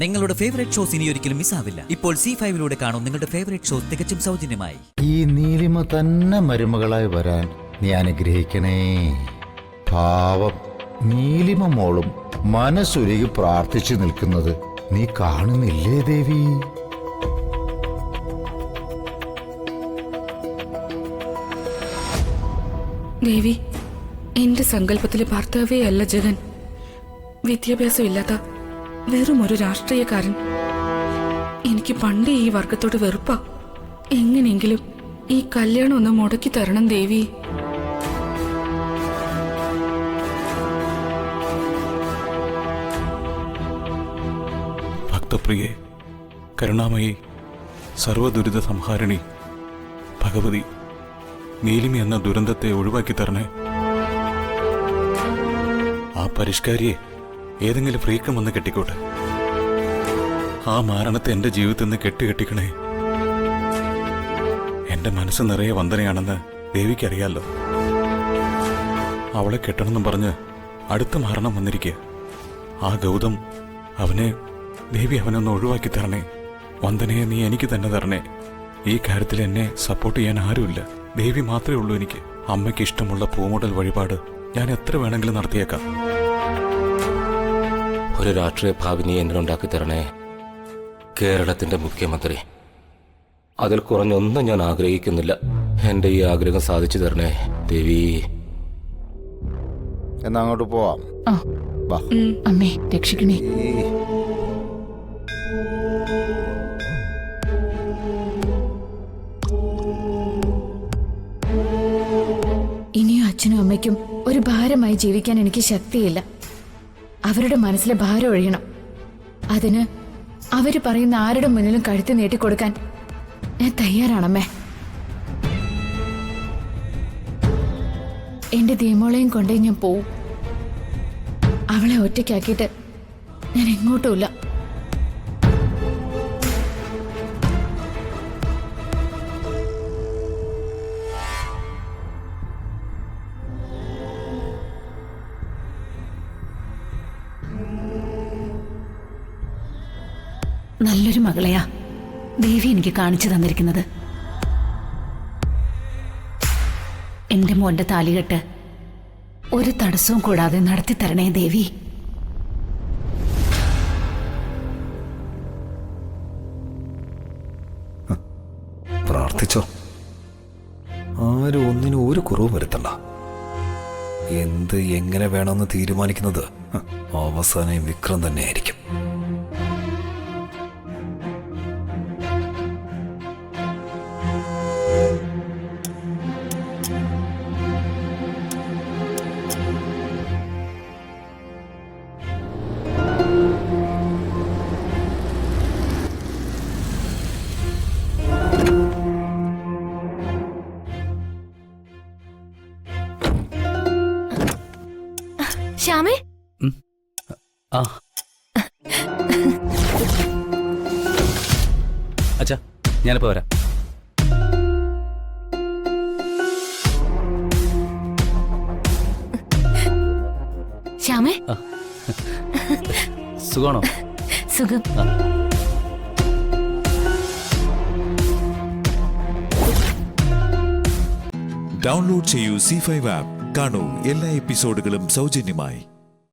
നിങ്ങളുടെ favourite shows ഇനി ഒരിക്കലും മിസ്സാവില്ല. ഇപ്പോൾ C5 കാണും നിങ്ങളുടെ ഫേവറേറ്റ് ഷോസ് തികച്ചും സൗജന്യമായി. ഈ നീലിമ തന്നെ മരുമകളായി വരാൻ നീ അനുഗ്രഹിക്കണേ. പാവം നീലിമ മോളും മനസ്സുരുകി പ്രാർത്ഥിച്ചു നിൽക്കുന്നത് നീ കാണുന്നില്ലേ ദേവി? ദേവി, എന്റെ സങ്കല്പത്തിലെ ഭർത്താവേ അല്ല ജഗൻ. വിദ്യാഭ്യാസമില്ലാത്ത വെറും ഒരു രാഷ്ട്രീയക്കാരൻ. എനിക്ക് പണ്ടേ ഈ വർഗത്തോട് വെറുപ്പാ. എങ്ങനെയെങ്കിലും ഈ കല്യാണം ഒന്ന് മുടക്കി തരണം ദേവി. ഭക്തപ്രിയേ, കരുണാമയി, സർവദുരിത സംഹാരിണി ഭഗവതി, നീലിമി എന്ന ദുരന്തത്തെ ഒഴിവാക്കി തരണേ. ആ പരിഷ്കാരിയെ ഏതെങ്കിലും ഫ്രീക്കം വന്ന് കെട്ടിക്കോട്ടെ. ആ മാരണത്തെ എന്റെ ജീവിതത്തിൽ നിന്ന് കെട്ടിക്കണേ. എന്റെ മനസ്സ് നിറയെ വന്ദനയാണെന്ന് ദേവിക്കറിയാലോ. അവളെ കെട്ടണമെന്നും പറഞ്ഞ് അടുത്ത മാരണം വന്നിരിക്കുക. ആ ഗൗതം, ദേവി അവനൊന്ന് ഒഴിവാക്കി തരണേ. വന്ദനയെ നീ എനിക്ക് തന്നെ തരണേ. ഈ കാര്യത്തിൽ എന്നെ സപ്പോർട്ട് ചെയ്യാൻ ആരുമില്ല. ദേവി മാത്രമേ ഉള്ളൂ എനിക്ക്. അമ്മയ്ക്ക് ഇഷ്ടമുള്ള പൂമുടൽ വഴിപാട് ഞാൻ എത്ര വേണമെങ്കിലും നടത്തിയേക്കാം. ഒരു രാഷ്ട്രീയ ഭാവി നീ എന്തിനുണ്ടാക്കി തരണേ. കേരളത്തിന്റെ മുഖ്യമന്ത്രി. അതിൽ കുറഞ്ഞൊന്നും ഞാൻ ആഗ്രഹിക്കുന്നില്ല. എന്റെ ഈ ആഗ്രഹം സാധിച്ചു തരണേ ദേവി. എന്നാ അങ്ങോട്ട് പോവാം. അമ്മേ രക്ഷിക്കണേ. ഇനിയും അച്ഛനും അമ്മയ്ക്കും ഒരു ഭാരമായി ജീവിക്കാൻ എനിക്ക് ശക്തിയില്ല. അവരുടെ മനസ്സിലെ ഭാരം ഒഴിയണം. അതിന് അവര് പറയുന്ന ആരുടെ മുന്നിലും കഴുത്ത് നീട്ടിക്കൊടുക്കാൻ ഞാൻ തയ്യാറാണമ്മേ. എന്റെ ദീമോളെയും കൊണ്ടേ ഞാൻ പോവും. അവളെ ഒറ്റയ്ക്കാക്കിയിട്ട് ഞാൻ എങ്ങോട്ടുമില്ല. നല്ലൊരു മകളെയാ ദേവി എനിക്ക് കാണിച്ചു തന്നിരിക്കുന്നത്. എന്റെ മോന്റെ താലികെട്ട് ഒരു തടസ്സവും കൂടാതെ നടത്തിത്തരണേ ദേവി. പ്രാർത്ഥിച്ചോ. ആരും ഒന്നിനും ഒരു കുറവും വരുത്തണ്ട. എന്ത് എങ്ങനെ വേണമെന്ന് തീരുമാനിക്കുന്നത് അവസാനം വിക്രം തന്നെയായിരിക്കും. ശ്യാമേ, അച്ഛാ, ഞാനിപ്പോ വരാം. ശ്യാമേ, സുഖമാണോ? സുഖം. ഡൗൺലോഡ് ചെയ്യൂ C5 ആപ്പ്. കാണൂ എല്ലാ എപ്പിസോഡുകളും സൗജന്യമായി.